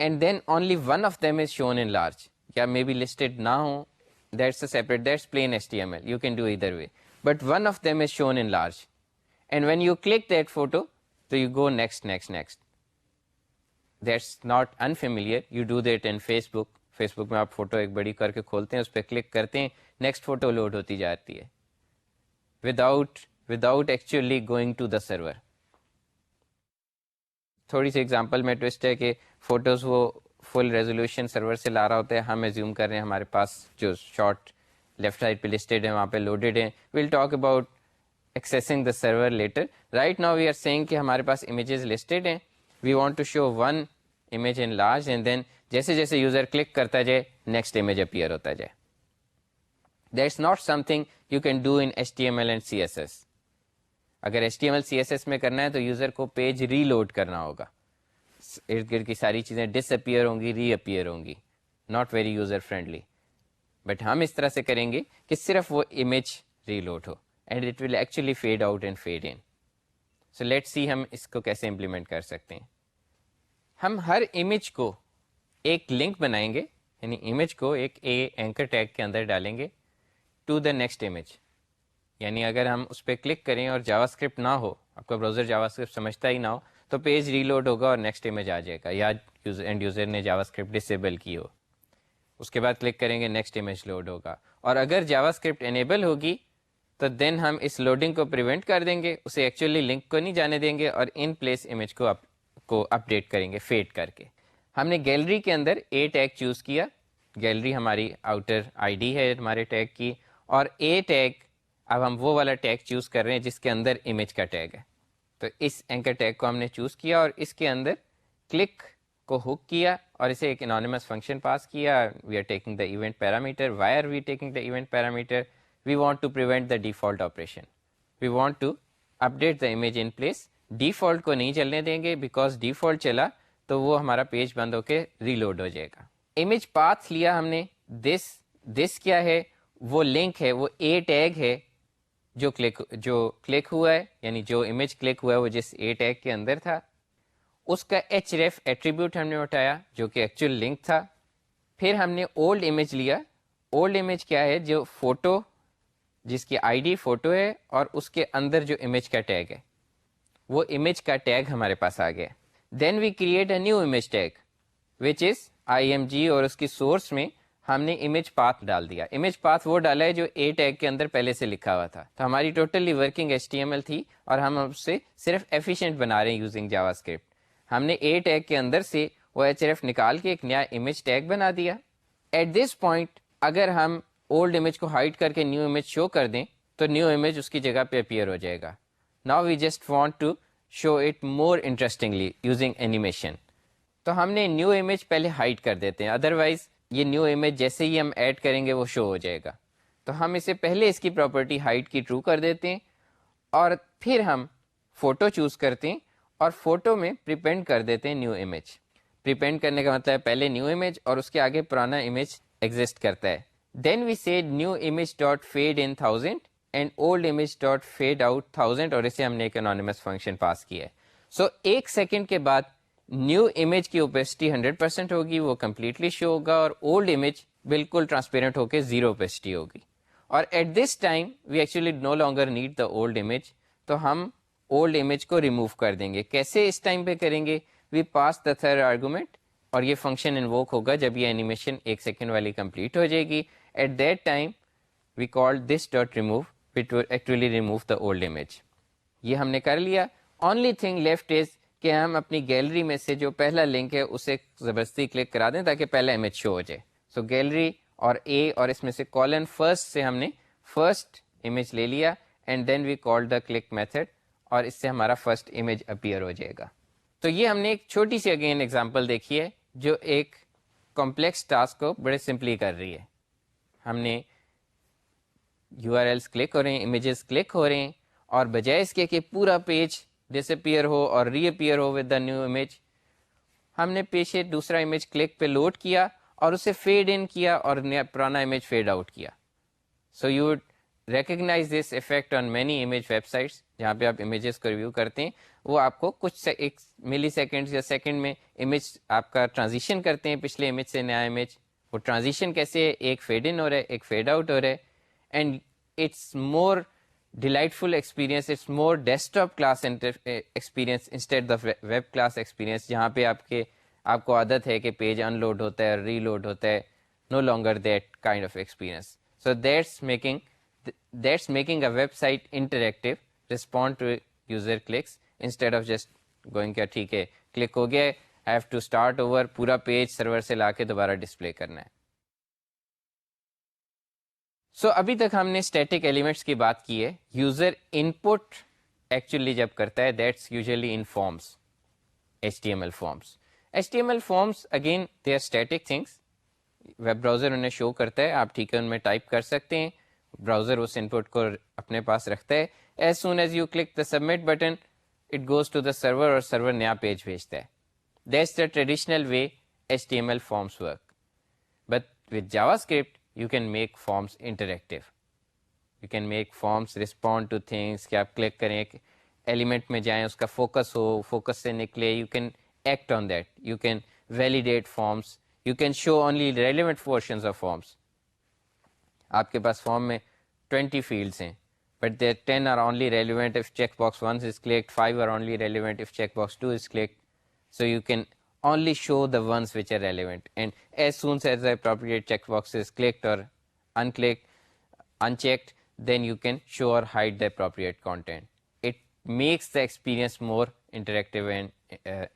and then only one of them is shown in large, یا مے بی لسٹڈ نہ ہوں, that's a separate, that's plain HTML, you can do either way, but one of them is shown in large, and when you click that photo, so you go next. That's not unfamiliar, you do that in Facebook میں آپ photo ایک بڑی کر کے کھولتے ہیں, اس پہ click کرتے ہیں, نیکسٹ فوٹو لوڈ ہوتی جاتی ہے without actually going to the server. تھوڑی سی ایگزامپل میں ٹوسٹ ہے کہ فوٹوز وہ فل ریزولوشن سرور سے لا رہا ہوتا ہے, ہم ایزیوم کر رہے ہیں ہمارے پاس جو شارٹ لیفٹ سائڈ پہ لسٹڈ ہیں وہاں پہ لوڈیڈ ہیں. We'll talk about accessing the server later. Right now we are seeing کہ ہمارے پاس امیجز لسٹڈ ہیں, we want to show one image in large, and then جیسے جیسے یوزر کلک کرتا جائے نیکسٹ امیج اپیئر ہوتا جائے. That's not some thing you can do in HTML and CSS. اگر HTML CSS میں کرنا ہے تو یوزر کو پیج ری لوڈ کرنا ہوگا, ارد گرد کی ساری چیزیں ڈس اپیئر ہوں گی, ری اپیئر ہوں گی, not very user friendly. But ہم اس طرح سے کریں گے کہ صرف وہ امیج ری لوڈ ہو, and it will actually fade out and fade in. So let see ہم اس کو کیسے امپلیمنٹ کر سکتے ہیں. ہم ہر امیج کو ایک لنک بنائیں گے, یعنی امیج کو ایک اینکر ٹیگ کے اندر ڈالیں گے ٹو دا نیکسٹ امیج. یعنی اگر ہم اس پہ کلک کریں اور جاوا اسکرپٹ نہ ہو, آپ کا براؤزر جاوا اسکرپٹ سمجھتا ہی نہ ہو, تو پیج ریلوڈ ہوگا اور نیکسٹ امیج آ جائے گا, یا اینڈ یوزر نے جاوا اسکرپٹ ڈسیبل کی ہو. اس کے بعد کلک کریں گے, نیکسٹ امیج لوڈ ہوگا. اور اگر جاوا اسکرپٹ انیبل ہوگی تو دین ہم اس لوڈنگ کو پریونٹ کر دیں گے, اسے ایکچولی لنک کو نہیں جانے دیں گے, اور ان پلیس امیج کو اپڈیٹ کریں گے فیڈ کر کے. ہم نے گیلری کے اندر اے ٹیگ چوز کیا. گیلری ہماری آؤٹر آئی ڈی ہے ہمارے ٹیگ کی, اور اے ٹیگ اب ہم وہ والا ٹیگ چوز کر رہے ہیں جس کے اندر امیج کا ٹیگ ہے. تو اس اینکر ٹیگ کو ہم نے چوز کیا اور اس کے اندر کلک کو ہک کیا اور اسے ایک انانیمس فنکشن پاس کیا. We are taking the event parameter. Why are we taking the event parameter? We want to prevent the default operation. We want to update the image in place. Default کو نہیں چلنے دیں گے, because default چلا تو وہ ہمارا page بند ہو کے ریلوڈ ہو جائے گا. امیج پاتھ لیا ہم نے. دس کیا ہے؟ وہ لنک ہے, وہ اے ٹیگ ہے جو کلک ہوا ہے, یعنی جو امیج کلک ہوا ہے وہ جس اے ٹیگ کے اندر تھا. اس کا ایچ ریف ایٹریبیوٹ ہم نے اٹھایا جو کہ ایکچوئل لنک تھا. پھر ہم نے اولڈ امیج لیا. اولڈ امیج کیا ہے؟ جو فوٹو, جس کی آئی ڈی فوٹو ہے اور اس کے اندر جو امیج کا ٹیگ ہے, وہ امیج کا ٹیگ ہمارے پاس آ گیا. Then we create a new image tag which is I M G, اور اس کی سورس میں ہم نے امیج پاتھ ڈال دیا. امیج پاتھ وہ ڈالا ہے جو اے ٹیگ کے اندر پہلے سے لکھا ہوا تھا. تو ہماری totally working H T M L تھی, اور ہم اس سے صرف ایفیشینٹ بنا رہے ہیں یوزنگ جاوا اسکرپٹ. ہم نے اے ٹیگ کے اندر سے وہ ایچ ایف نکال کے ایک نیا امیج ٹیگ بنا دیا. ایٹ دس پوائنٹ اگر ہم اولڈ امیج کو ہائڈ کر کے نیو امیج شو کر دیں تو نیو امیج اس کی جگہ پہ اپیئر ہو جائے گا. Now we just want to show it more interestingly using animation. تو ہم نے نیو امیج پہلے ہائڈ کر دیتے ہیں, ادروائز یہ نیو امیج جیسے ہی ہم ایڈ کریں گے وہ شو ہو جائے گا. تو ہم اسے پہلے اس کی پراپرٹی ہائڈ کی ٹرو کر دیتے ہیں, اور پھر ہم فوٹو چوز کرتے ہیں اور فوٹو میں پریپینڈ کر دیتے ہیں نیو امیج. پریپینڈ کرنے کا مطلب ہے پہلے نیو امیج اور اس کے آگے پرانا امیج ایگزسٹ کرتا ہے. Then we said new image dot fade in 1000 and old image dot fade out 1000, اور اسے ہم نے ایک انانیمس فنکشن پاس کیا ہے. سو ایک سیکنڈ کے بعد نیو امیج کی اوپیسٹی 100% ہوگی, وہ کمپلیٹلی شو ہوگا, اور اولڈ امیج بالکل ٹرانسپیرنٹ ہو کے 0 اوپیسٹی ہوگی. اور at this time we actually no longer need the old image, تو ہم اولڈ امیج کو ریموو کر دیں گے. کیسے اس ٹائم پہ کریں گے؟ وی پاس دا تھرڈ آرگومنٹ, اور یہ فنکشن انووک ہوگا جب یہ اینیمیشن 1 سیکنڈ والی کمپلیٹ ہو جائے گی. At that time we call this dot remove which will actually remove the old image. یہ ہم نے کر لیا. اونلی تھنگ لیفٹ از کہ ہم اپنی گیلری میں سے جو پہلا لنک ہے اسے زبردستی کلک کرا دیں تاکہ پہلا امیج شو ہو جائے. سو گیلری اور اے اور اس میں سے کالن فرسٹ سے ہم نے فرسٹ امیج لے لیا, and then we call the click method, اور اس سے ہمارا فرسٹ امیج اپیئر ہو جائے گا. تو یہ ہم نے ایک چھوٹی سی اگین ایگزامپل دیکھی ہے جو ایک کمپلیکس ٹاسک کو بڑے سمپلی کر رہی ہے. ہم نے یو آر ایلس کلک ہو رہے ہیں, امیجز کلک ہو رہے ہیں, اور بجائے اس کے کہ پورا پیج ڈس اپیئر ہو اور ری اپیئر ہو ود دا نیو امیج, ہم نے پیچھے دوسرا امیج کلک پہ لوڈ کیا اور اسے فیڈ ان کیا اور پرانا امیج فیڈ آؤٹ کیا. So you would recognise this effect on many image website جہاں پہ آپ امیجز کو ریویو کرتے ہیں. وہ آپ کو کچھ ایک ملی سیکنڈ یا سیکنڈ میں امیج آپ کا ٹرانزیشن کرتے ہیں پچھلے امیج سے نیا امیج. وہ ٹرانزیشن کیسے ہے؟ ایک فیڈ ان ہو رہا ہے, ایک فیڈ آؤٹ ہو رہا ہے, and it's more delightful experience, it's more desktop class experience instead of web class experience, جہاں پہ آپ کو عادت ہے کہ پیج ان لوڈ ہوتا ہے, ری لوڈ ہوتا ہے. no longer that kind of experience. So that's making a website interactive, respond to user clicks instead of just going کہ ٹھیک ہے کلک ہو گیا, I have to start over, پورا پیج سرور سے لا کے دوبارہ ڈسپلے کرنا ہے. سو ابھی تک ہم نے اسٹیٹک ایلیمنٹس کی بات کی ہے. یوزر ان پٹ ایکچولی جب کرتا ہے that's usually in forms, H T M L forms. H T M L forms again they are static things. Web browser انہیں شو کرتا ہے, آپ ٹھیک ہے ان میں ٹائپ کر سکتے ہیں, براؤزر اس ان پٹ کو اپنے پاس رکھتا ہے. As soon as you click the submit button it goes to the server, اور سرور نیا پیج بھیجتا ہے. That's the traditional way H T M L forms work. But with JavaScript you can make forms interactive. You can make forms respond to things کہ آپ click کریں ایک element میں جائیں, اس کا فوکس ہو, فوکس سے نکلے. You can act on that. You can validate forms, you can show only relevant portions of forms. آپ کے پاس فارم میں 20 fields ہیں, but there 10 are only relevant if checkbox 1 is clicked, 5 are only relevant if checkbox 2 is clicked. So you can only show the ones which are relevant, and as soon as the appropriate checkbox is clicked or unchecked, then you can show or hide the appropriate content. It makes the experience more interactive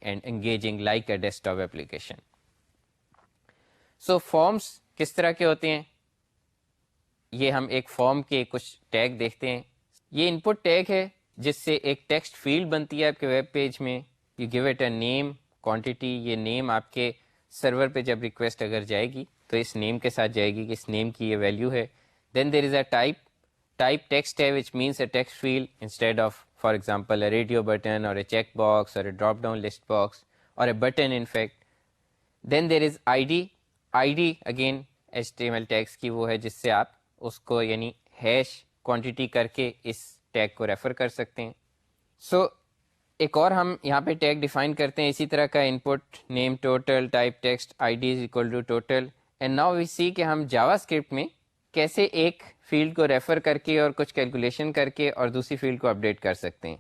and engaging like a desktop application. So forms کس طرح کے ہوتے ہیں, یہ ہم ایک form کے کچھ ٹیگ دیکھتے ہیں. یہ ان پٹ ٹیگ ہے جس سے ایک ٹیکسٹ فیلڈ بنتی ہے آپ کے ویب پیج میں. You give it a name, quantity. یہ نیم آپ کے سرور پہ جب ریکویسٹ اگر جائے گی تو اس نیم کے ساتھ جائے گی کہ اس نیم کی یہ ویلیو ہے. Then there is a type text ہے which means a text field instead of, for example, a radio button or a checkbox or a drop down list box or a button in fact. Then there is ID again HTML tags کی وہ ہے جس سے آپ اس کو یعنی hash quantity کر کے اس ٹیگ کو ریفر کر سکتے ہیں. سو ایک اور ہم یہاں پہ ٹیگ ڈیفائن کرتے ہیں اسی طرح کا, input name total type text ID is equal to total. And now we see کہ ہم جاوا اسکرپٹ میں کیسے ایک فیلڈ کو ریفر کر کے اور کچھ کیلکولیشن کر کے اور دوسری فیلڈ کو اپڈیٹ کر سکتے ہیں.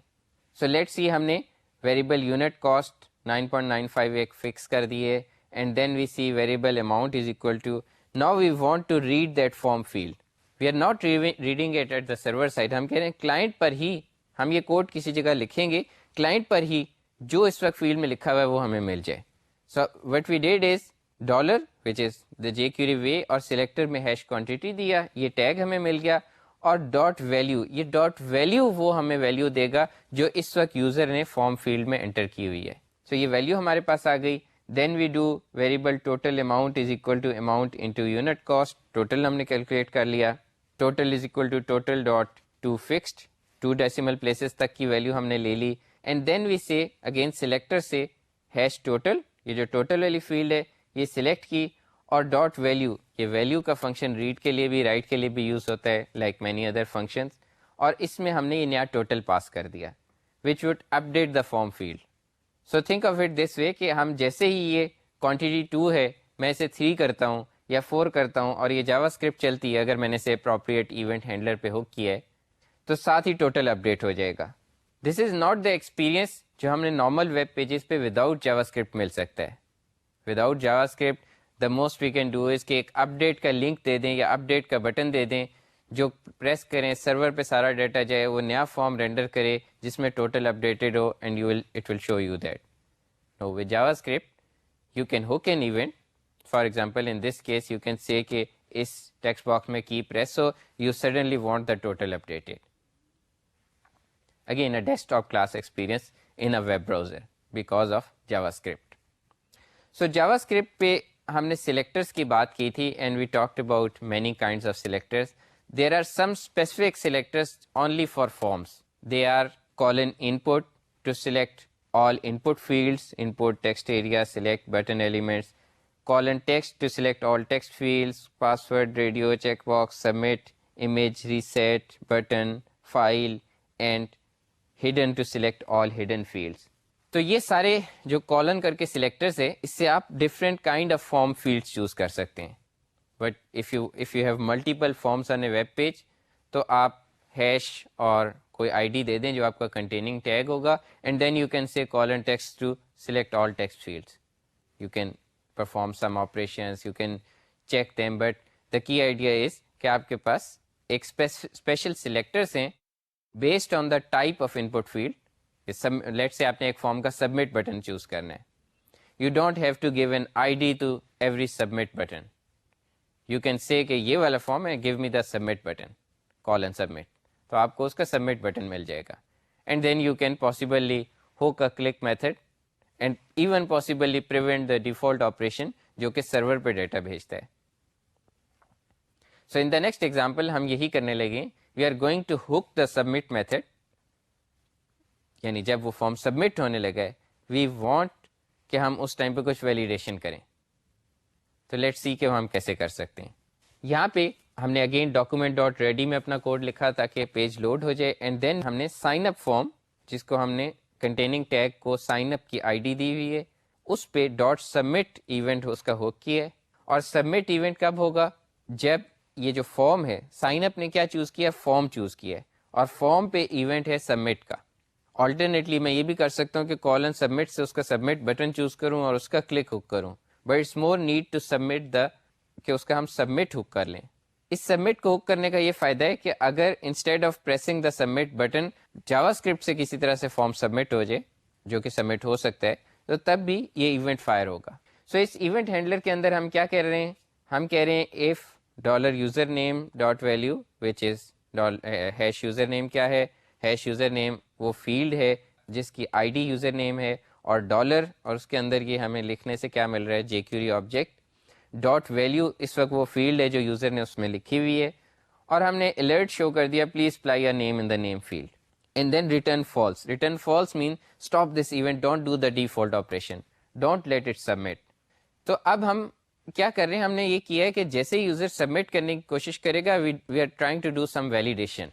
سو لیٹ سی ہم نے ویریبل یونٹ کاسٹ 9.95 ایک فکس کر دیے, and then we see variable amount is equal to, now we want to read that form field. We are not reading it at the server side. ہم کہہ رہے ہیں client پر ہی ہم یہ code کسی جگہ لکھیں گے, کلائنٹ پر ہی جو اس وقت فیلڈ میں لکھا ہوا ہے وہ ہمیں مل جائے. So what we did is dollar which is the jQuery way, اور سلیکٹر میں ہیش کوانٹٹی دیا, یہ ٹیگ ہمیں مل گیا, اور ڈاٹ ویلیو, یہ ڈاٹ ویلیو وہ ہمیں ویلیو دے گا جو اس وقت یوزر نے فارم فیلڈ میں انٹر کی ہوئی ہے. سو یہ ویلیو ہمارے پاس آ گئی. Then we do variable total amount is equal to amount into unit cost. Total ہم نے کیلکولیٹ کر لیا. Total is equal to total dot to fixed, 2 decimal places تک کی ویلیو ہم نے لے لی. اینڈ دین وی سے اگین سلیکٹر سے ہیش ٹوٹل, یہ جو ٹوٹل والی فیلڈ ہے یہ سلیکٹ کی, اور ڈاٹ ویلیو, یہ ویلیو کا فنکشن ریڈ کے لیے بھی رائٹ کے لیے بھی یوز ہوتا ہے لائک مینی ادر فنکشنز, اور اس میں ہم نے یہ نیا ٹوٹل پاس کر دیا which would update the form field. So think of it this way کہ ہم جیسے ہی یہ کوانٹٹی 2 ہے میں اسے 3 کرتا ہوں یا 4 کرتا ہوں اور یہ جاوا اسکرپٹ چلتی ہے, اگر میں نے اسے اپروپریٹ ایونٹ ہینڈلر پہ ہک کیا ہے تو ساتھ ہی ٹوٹل اپڈیٹ ہو جائے گا. دس از ناٹ دا ایکسپیرینس جو ہم نے نارمل ویب پیجز پہ وداؤٹ جاوا اسکرپٹ مل سکتا ہے. Without JavaScript the most we can do is کہ ایک اپڈیٹ کا لنک دے دیں یا اپڈیٹ کا بٹن دے دیں, جو پریس کریں سرور پہ سارا ڈیٹا جائے, وہ نیا فارم رینڈر کرے جس میں ٹوٹل اپڈیٹڈ ہو, and it will show you that. No with JavaScript you can hook an event. For example in this case you can say کہ اس ٹیکسٹ باکس میں کی پریس ہو, you suddenly want the total updated. Again a desktop class experience in a web browser because of JavaScript. So JavaScript پہ ہم نے selectors کی بات کی تھی, and we talked about many kinds of selectors. There are some specific selectors only for forms. They are colon input to select all input fields, input text area, select button elements, colon text to select all text fields, password, radio, checkbox, submit, image, reset, button, file, and hidden to select all hidden fields. تو یہ سارے جو Colin کر کے selectors ہے, اس سے آپ different kind of form fields choose کر سکتے ہیں. But if you have multiple forms on a web page, تو آپ ہیش اور کوئی آئی ڈی دے دیں جو آپ کا کنٹیننگ ٹیگ ہوگا, and then you can say colon text to select all text fields. You can perform some operations, you can check them, but the key idea is کہ آپ کے پاس ایک اسپیشل سلیکٹرس ہیں based on the type of input field. Let say آپ نے ایک form کا سبمٹ بٹن چوز کرنا ہے, you don't have to give an I D to every submit button. You can say کہ یہ والا فارم ہے, give me the submit button, colon submit, تو آپ کو اس کا سبمٹ بٹن مل جائے گا. And then you can possibly hook a click method, and even possibly prevent the default operation جو کہ سرور پہ ڈیٹا بھیجتا ہے. سو ان دا نیکسٹ ایگزامپل ہم یہی کرنے لگے, we are going to hook the submit method, یعنی جب وہ فارم سبمٹ ہونے لگا ہے وی وانٹ کہ ہم اس ٹائم پہ کچھ ویلیڈیشن کریں. تو لیٹ سی کہ ہم کیسے کر سکتے ہیں. یہاں پہ ہم نے اگین ڈاکومنٹ ڈاٹ ریڈی میں اپنا کوڈ لکھا تاکہ پیج لوڈ ہو جائے, اینڈ دین ہم نے سائن اپ فارم جس کو ہم نے کنٹیننگ ٹیگ کو سائن اپ کی آئی ڈی دی ہوئی ہے, اس پہ ڈاٹ سبمٹ ایونٹ اس کا ہوک کیا ہے. اور سبمٹ ایونٹ کب ہوگا؟ جب یہ جو فارم ہے، سائن اپ نے کیا چوز کیا؟ فارم چوز کیا ہے، اور فارم پہ ایونٹ ہے سبمٹ کا. آلٹرنیٹلی میں یہ بھی کر سکتا ہوں کہ کالن سبمٹ سے اس کا سبمٹ بٹن چوز کروں اور اس کا کلک ہک کروں، but it's more need to submit the کہ اس کا ہم سبمٹ ہک کر لیں. اس سبمٹ کو ہک کرنے کا یہ فائدہ ہے کہ اگر instead of pressing the submit button Java script سے کسی طرح سے فارم سبمٹ ہو جائے، جو کہ سبمٹ ہو سکتا ہے، تو تب بھی یہ ایونٹ فائر ہوگا. سو اس ایونٹ ہینڈلر کے اندر ہم کیا کہہ رہے ہیں؟ ہم کہہ رہے ہیں if dollar username dot value which is hash username. کیا ہے ہیش یوزر نیم؟ وہ فیلڈ ہے جس کی آئی ڈی یوزر نیم ہے، اور ڈالر، اور اس کے اندر یہ ہمیں لکھنے سے کیا مل رہا ہے؟ جے کیوری آبجیکٹ ڈاٹ ویلیو. اس وقت وہ فیلڈ ہے جو یوزر نے اس میں لکھی ہوئی ہے، اور ہم نے الرٹ شو کر دیا please apply a name in the name field. And then return false. Return false mean stop this event, don't do the default operation, don't let it submit. تو اب ہم کیا کر رہے ہیں؟ ہم نے یہ کیا ہے کہ جیسے یوزر سبمٹ کرنے کی کوشش کرے گا، we are trying to do some validation.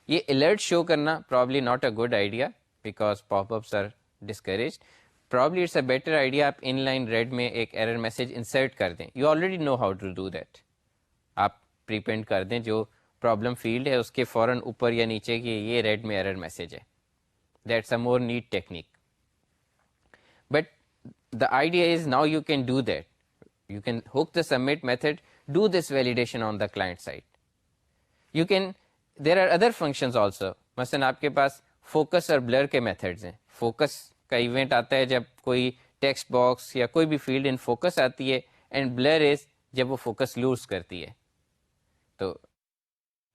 یہ الرٹ شو کرنا probably not a good idea because pop ups are discouraged. Probably it's a better idea آپ ان لائن ریڈ میں ایک ایرر میسج انسرٹ کر دیں. You already know how to do that. آپ prepend کر دیں جو پرابلم فیلڈ ہے اس کے فوراً اوپر یا نیچے کی یہ ریڈ میں ایرر میسج ہے. That's a more neat technique. But the idea is now you can do that. You can hook the submit method, do this validation on the client side. You can, there are other functions also. مثلا آپ کے پاس focus اور blur کے methods ہیں. Focus کا event آتا ہے جب کوئی ٹیکسٹ باکس یا کوئی بھی فیلڈ ان فوکس آتی ہے، اینڈ بلر از جب وہ فوکس لوز کرتی ہے. تو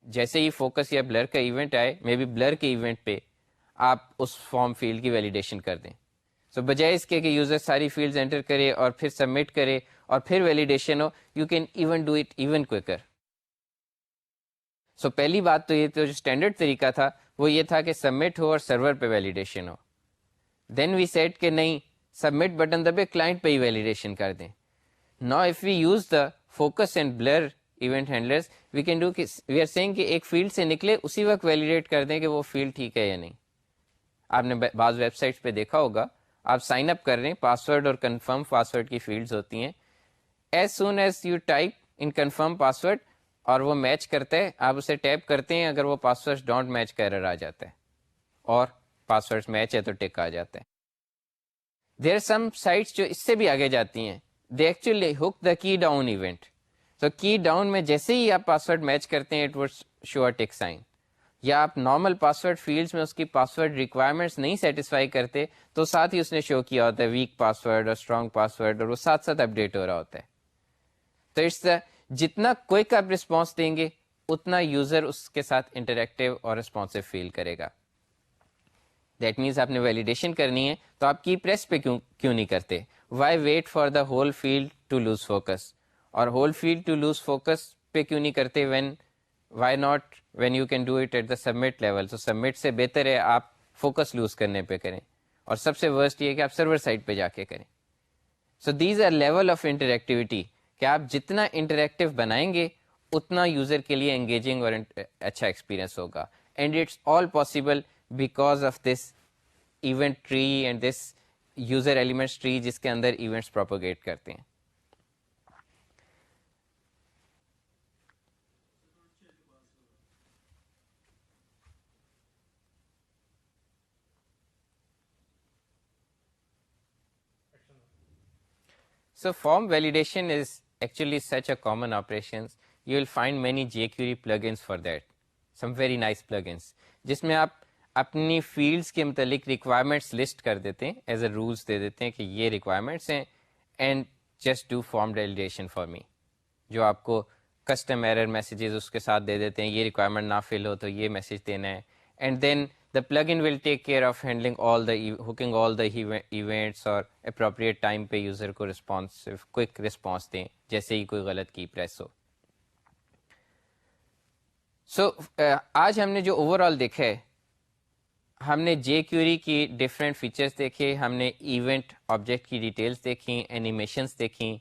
جیسے ہی فوکس یا بلر کا ایونٹ آئے، مے بی بلر کے ایونٹ پہ آپ اس فارم فیلڈ کی ویلیڈیشن کر دیں. سو بجائے اس کے کہ یوزر ساری فیلڈز انٹر کرے اور پھر سبمٹ کرے اور پھر ویلیڈیشن ہو، you can even do it even quicker. سو پہلی بات تو یہ تو جو اسٹینڈرڈ طریقہ تھا وہ یہ تھا کہ سبمٹ ہو اور سرور پہ ویلیڈیشن ہو. دین وی سیٹ کہ نہیں، سبمٹ بٹن دبے کلائنٹ پہ ہی ویلیڈیشن کر دیں. نا if we use the focus and blur event handlers, we can do کہ وی آر سیئنگ کہ ایک فیلڈ سے نکلے اسی وقت ویلیڈیٹ کر دیں کہ وہ فیلڈ ٹھیک ہے یا نہیں. آپ نے بعض ویب سائٹس پہ دیکھا ہوگا، آپ سائن اپ کر رہے ہیں، پاسورڈ اور کنفرم پاسورڈ کی فیلڈز ہوتی ہیں. As soon as you type in confirm password اور وہ میچ کرتا ہے، آپ اسے ٹیپ کرتے ہیں، اگر وہ پاسورڈ ڈونٹ میچ کا ایرر آ جاتا ہے، اور پاسورڈ میچ ہے تو ٹک آ جاتا ہے. دیر آر سم سائٹس جو اس سے بھی آگے جاتی ہیں، دے ایکچولی ہک دا کی ڈاؤن ایونٹ. تو کی ڈاؤن میں جیسے ہی آپ پاسورڈ میچ کرتے ہیں it would show a tick sign. یا آپ نارمل پاسورڈ فیلڈز میں اس کی پاسورڈ ریکوائرمنٹس نہیں سیٹسفائی کرتے تو ساتھ ہی اس نے شو کیا ہوتا ہے ویک پاسورڈ اور اسٹرانگ پاسورڈ، اور وہ ساتھ ساتھ اپڈیٹ ہو رہا ہوتا ہے. تو اٹس جتنا کوئک آپ رسپانس دیں گے اتنا یوزر اس کے ساتھ انٹریکٹیو اور رسپانسو فیل کرے گا. دیٹ مینس آپ نے ویلیڈیشن کرنی ہے تو آپ کی پریس پہ کیوں نہیں کرتے؟ Why wait for the whole field to lose focus? اور whole field to lose focus پہ کیوں نہیں کرتے؟ Why not when you can do it at the submit level? تو سبمٹ سے بہتر ہے آپ فوکس لوز کرنے پہ کریں، اور سب سے ورسٹ یہ کہ آپ سرور سائٹ پہ جا کے کریں. So these are level of interactivity کہ آپ جتنا انٹریکٹیو بنائیں گے اتنا یوزر کے لیے انگیجنگ اور اچھا ایکسپیرئنس ہوگا. And it's all possible because of this event tree and this user elements tree جس کے اندر ایونٹس پروپوگیٹ کرتے ہیں. So form validation is actually such a common operation. You will find many jQuery plugins for that. Some very nice plugins. جس میں آپ اپنی fields کے متعلق ریکوائرمنٹس لسٹ کر دیتے ہیں، ایز اے رولس دے دیتے ہیں کہ یہ ریکوائرمنٹس ہیں، and just do form validation for me. جو آپ کو کسٹم ایرر میسیجز اس کے ساتھ دے دیتے ہیں، یہ ریکوائرمنٹ نہ فل ہو تو یہ میسیج دینا ہے. And then the plugin will take care of handling all the hooking all the events اور appropriate time پہ یوزر کو responsive quick response دیں جیسے ہی کوئی غلط کی پریس ہو. سو آج ہم نے جو اوور آل دیکھا ہے، ہم نے جے کیوری کی ڈفرینٹ فیچرز دیکھے، ہم نے ایونٹ آبجیکٹ کی ڈیٹیلز دیکھیں، اینیمیشنز دیکھیں،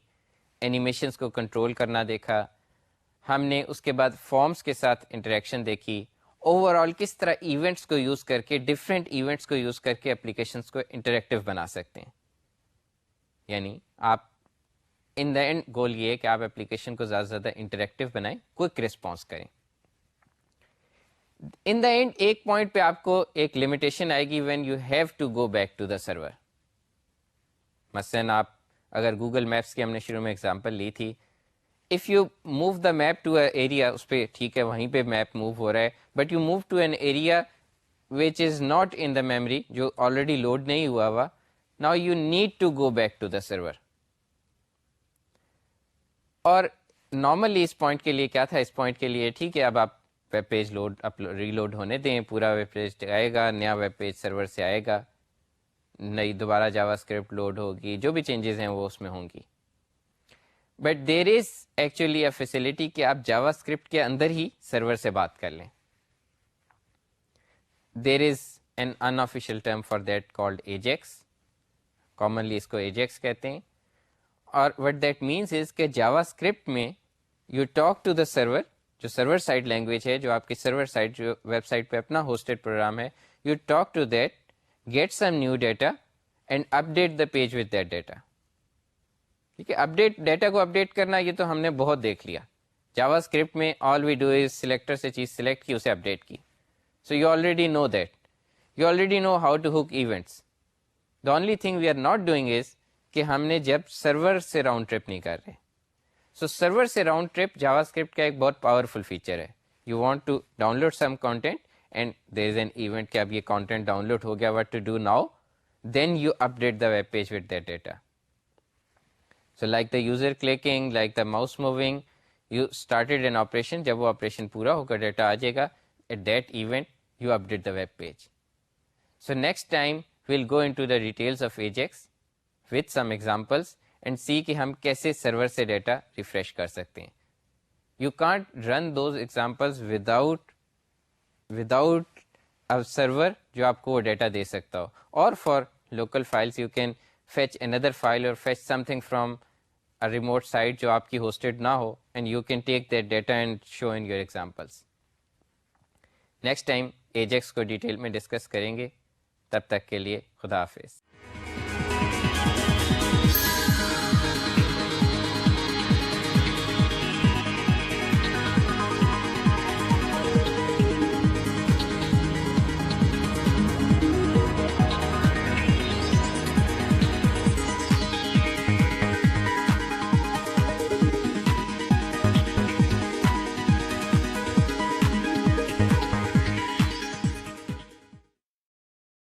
اینیمیشنز کو کنٹرول کرنا دیکھا، ہم نے اس کے بعد فارمز کے ساتھ انٹریکشن دیکھی. اوور آل کس طرح ایونٹس کو یوز کر کے، ڈفرینٹ ایونٹس کو یوز کر کے اپلیکیشنس کو انٹریکٹیو بنا سکتے ہیں. یعنی آپ ان دا اینڈ گول یہ ہے کہ آپ اپلیکیشن کو زیادہ سے زیادہ انٹریکٹیو بنائیں, کوئک رسپانس کریں. ان دا اینڈ ایک پوائنٹ پہ آپ کو ایک لمیٹیشن آئے گی when you have to go back to the server. مثلاً آپ اگر گوگل میپس کی ہم نے شروع میں اگزامپل لی تھی, if you move the map to a area, اس پہ ٹھیک ہے وہیں پہ میپ موو ہو رہا ہے, but you move to an area which is not in the memory, جو آلریڈی لوڈ نہیں ہوا ہوا, now you need to go back to the server. اور نارملی اس پوائنٹ کے لیے کیا تھا, اس پوائنٹ کے لیے ٹھیک ہے اب آپ ویب پیج ری لوڈ ہونے دیں, پورا ویب پیج آئے گا, نیا ویب پیج سرور سے آئے گا, نئی دوبارہ جاوا اسکرپٹ لوڈ ہوگی, جو بھی چینجز ہیں وہ اس میں ہوں گی. But there is actually a facility کہ آپ جاوا اسکرپٹ کے اندر ہی سرور سے بات کر لیں. There is an unofficial term for that called AJAX, commonly اس کو ایجیکس کہتے ہیں. اور وٹ دیٹ مینس از کہ جاوا اسکرپٹ میں you talk to the server, جو سرور سائڈ لینگویج ہے, جو آپ کی سرور سائڈ جو ویب سائٹ پہ اپنا ہوسٹڈ پروگرام ہے, you talk to that, get some new data and update the page with that data. ٹھیک ہے, اپڈیٹ ڈیٹا کو اپڈیٹ کرنا یہ تو ہم نے بہت دیکھ لیا. جاوا اسکرپٹ میں آل وی ڈو از سلیکٹر سے چیز سلیکٹ کی, اسے اپڈیٹ کی. So you already know that, you already know how to hook events. The only thing we are not doing is کہ ہم نے جب سرور سے راؤنڈ ٹرپ نہیں کر رہے. سو سرور سے راؤنڈ ٹرپ جاوا اسکرپٹ کا ایک بہت پاورفل فیچر ہے. You want to download some content and there is an event کہ اب یہ کانٹینٹ ڈاؤن لوڈ ہو گیا, what to do now, then you update the web page with that data. So like the user clicking, like the mouse moving, you started an operation, جب وہ operation پورا ہو کر data آ جائے گا, at that event you update the web page. So next time we'll go into the details of Ajax with some examples and see کہ ہم کیسے سرور سے data refresh کر سکتے ہیں. You can't run those examples without a server جو آپ کو وہ ڈیٹا دے سکتا ہو. Or for local files you can fetch another file or fetch something from a remote site جو آپ کی hosted نہ ہو, and you can take that data and show in your examples. Next time Ajax کو detail میں discuss کریں گے. تب تک کے لیے خدا حافظ.